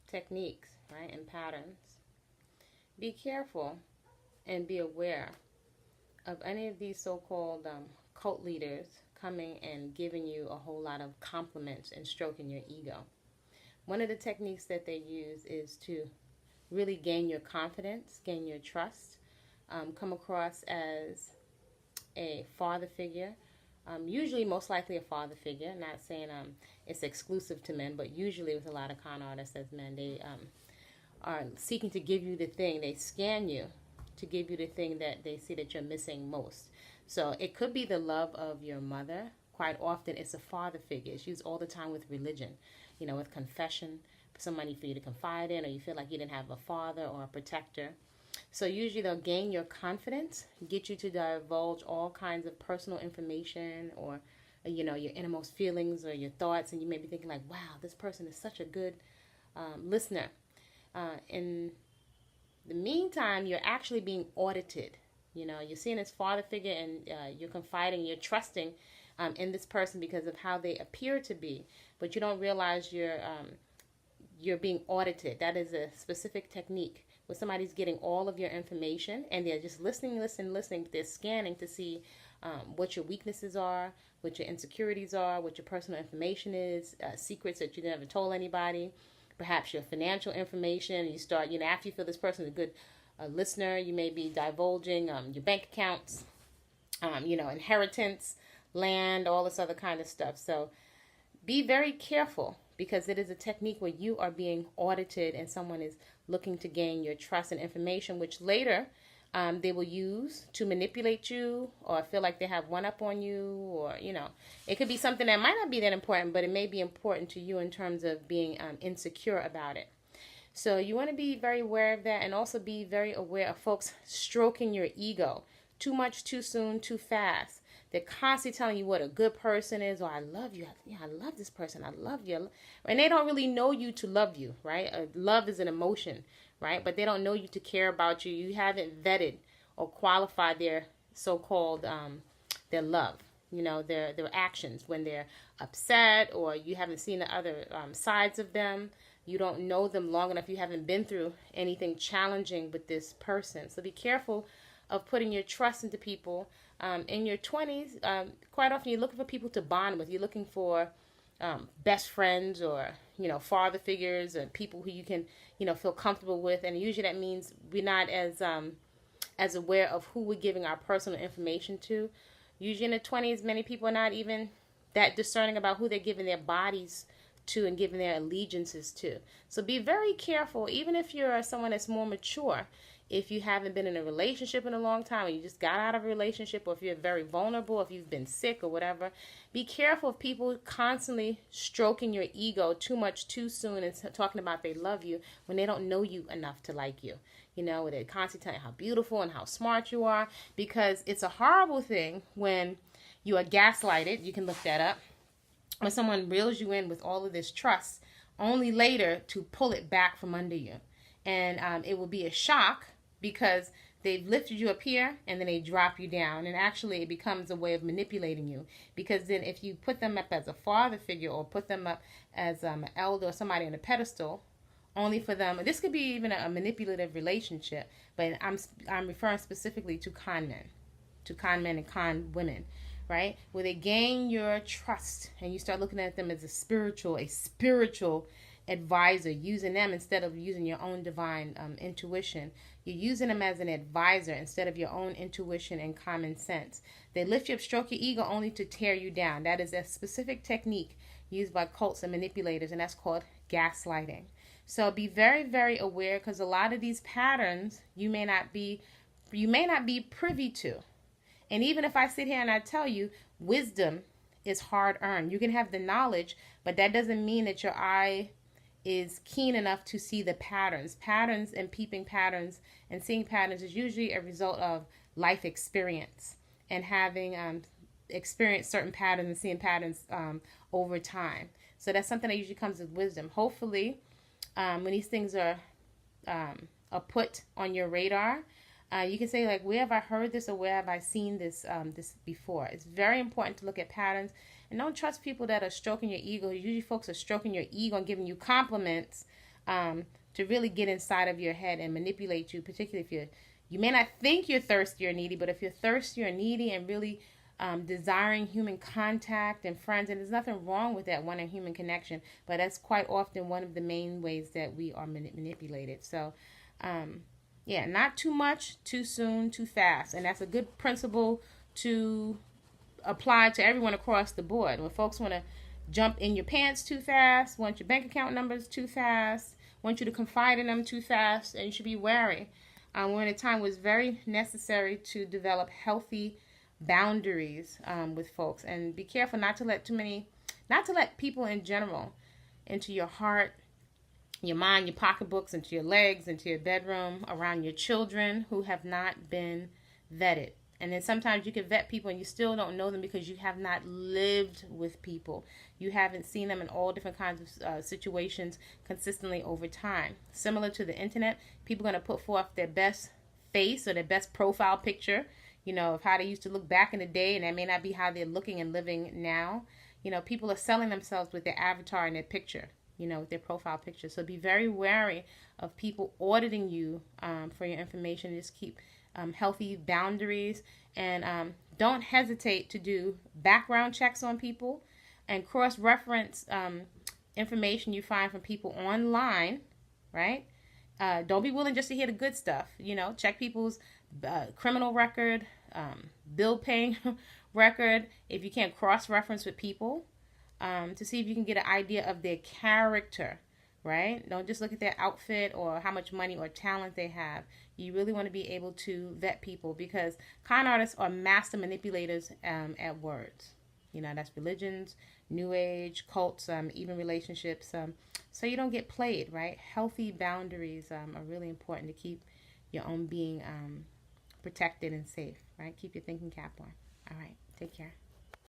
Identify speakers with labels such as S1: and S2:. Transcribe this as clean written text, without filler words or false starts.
S1: techniques, right, and patterns. Be careful and be aware of any of these so-called cult leaders coming and giving you a whole lot of compliments and stroking your ego. One of the techniques that they use is to really gain your confidence, gain your trust, come across as a father figure, usually most likely a father figure. Not saying it's exclusive to men, but usually with a lot of con artists as men, they are seeking to give you the thing. They scan you to give you the thing that they see that you're missing most. So it could be the love of your mother. Quite often it's a father figure. It's used all the time with religion, with confession, somebody for you to confide in, or you feel like you didn't have a father or a protector. So usually they'll gain your confidence, get you to divulge all kinds of personal information, or your innermost feelings or your thoughts, and you may be thinking like, wow, this person is such a good listener. In the meantime, you're actually being audited. You're seeing this father figure, and you're confiding, you're trusting in this person because of how they appear to be, but you don't realize you're being audited. That is a specific technique where somebody's getting all of your information and they're just listening. They're scanning to see what your weaknesses are, what your insecurities are, what your personal information is, secrets that you never told anybody, perhaps your financial information. You start, after you feel this person is a good listener, you may be divulging your bank accounts, inheritance, land, all this other kind of stuff. So be very careful, because it is a technique where you are being audited and someone is looking to gain your trust and information, which later they will use to manipulate you or feel like they have one up on you, or, it could be something that might not be that important, but it may be important to you in terms of being insecure about it. So you want to be very aware of that, and also be very aware of folks stroking your ego too much, too soon, too fast. They're constantly telling you what a good person is, or I love you. I love this person. I love you. And they don't really know you to love you, right? Love is an emotion, right? But they don't know you to care about you. You haven't vetted or qualified their so-called their love, their actions when they're upset, or you haven't seen the other sides of them. You don't know them long enough. You haven't been through anything challenging with this person. So be careful of putting your trust into people. In your 20s, quite often you're looking for people to bond with. You're looking for best friends, or, father figures, and people who you can, feel comfortable with. And usually that means we're not as aware of who we're giving our personal information to. Usually in the 20s, many people are not even that discerning about who they're giving their bodies to and giving their allegiances to. So be very careful, even if you're someone that's more mature. If you haven't been in a relationship in a long time, or you just got out of a relationship, or if you're very vulnerable, if you've been sick or whatever, be careful of people constantly stroking your ego too much too soon and talking about they love you when they don't know you enough to like you. They're constantly telling you how beautiful and how smart you are, because it's a horrible thing when you are gaslighted. You can look that up. When someone reels you in with all of this trust, only later to pull it back from under you. And it will be a shock, because they've lifted you up here and then they drop you down. And actually it becomes a way of manipulating you, because then if you put them up as a father figure, or put them up as an elder or somebody on a pedestal, only for them, this could be even a manipulative relationship, but I'm referring specifically to con men and con women, right? Where they gain your trust and you start looking at them as a spiritual advisor, using them instead of using your own divine intuition. You're using them as an advisor instead of your own intuition and common sense. They lift you up, stroke your ego, only to tear you down. That is a specific technique used by cults and manipulators, and that's called gaslighting. So be very, very aware, because a lot of these patterns you may not be privy to. And even if I sit here and I tell you wisdom is hard earned, you can have the knowledge, but that doesn't mean that your eye is keen enough to see the patterns. Patterns and peeping patterns and seeing patterns is usually a result of life experience and having experienced certain patterns and seeing patterns over time. So that's something that usually comes with wisdom. Hopefully, when these things are put on your radar, you can say, like, where have I heard this, or where have I seen this before? It's very important to look at patterns. And don't trust people that are stroking your ego. Usually folks are stroking your ego and giving you compliments to really get inside of your head and manipulate you, particularly if you may not think you're thirsty or needy, but if you're thirsty or needy and really desiring human contact and friends, and there's nothing wrong with that, wanting human connection, but that's quite often one of the main ways that we are manipulated. So, yeah, not too much, too soon, too fast. And that's a good principle to apply to everyone across the board. When folks want to jump in your pants too fast, want your bank account numbers too fast, want you to confide in them too fast, and you should be wary. We're in a time where it's very necessary to develop healthy boundaries with folks, and be careful not to let people in general into your heart, your mind, your pocketbooks, into your legs, into your bedroom, around your children who have not been vetted. And then sometimes you can vet people and you still don't know them because you have not lived with people. You haven't seen them in all different kinds of situations consistently over time. Similar to the internet, people are going to put forth their best face or their best profile picture, of how they used to look back in the day, and that may not be how they're looking and living now. People are selling themselves with their avatar and their picture, with their profile picture. So be very wary of people auditing you for your information. Just keep healthy boundaries, and don't hesitate to do background checks on people and cross-reference information you find from people online, right? Don't be willing just to hear the good stuff. Check people's criminal record, bill paying record, if you can't cross-reference with people, to see if you can get an idea of their character, right? Don't just look at their outfit or how much money or talent they have. You really want to be able to vet people, because con artists are master manipulators at words. That's religions, new age, cults, even relationships. So you don't get played, right? Healthy boundaries are really important to keep your own being protected and safe, right? Keep your thinking cap on. All right. Take care.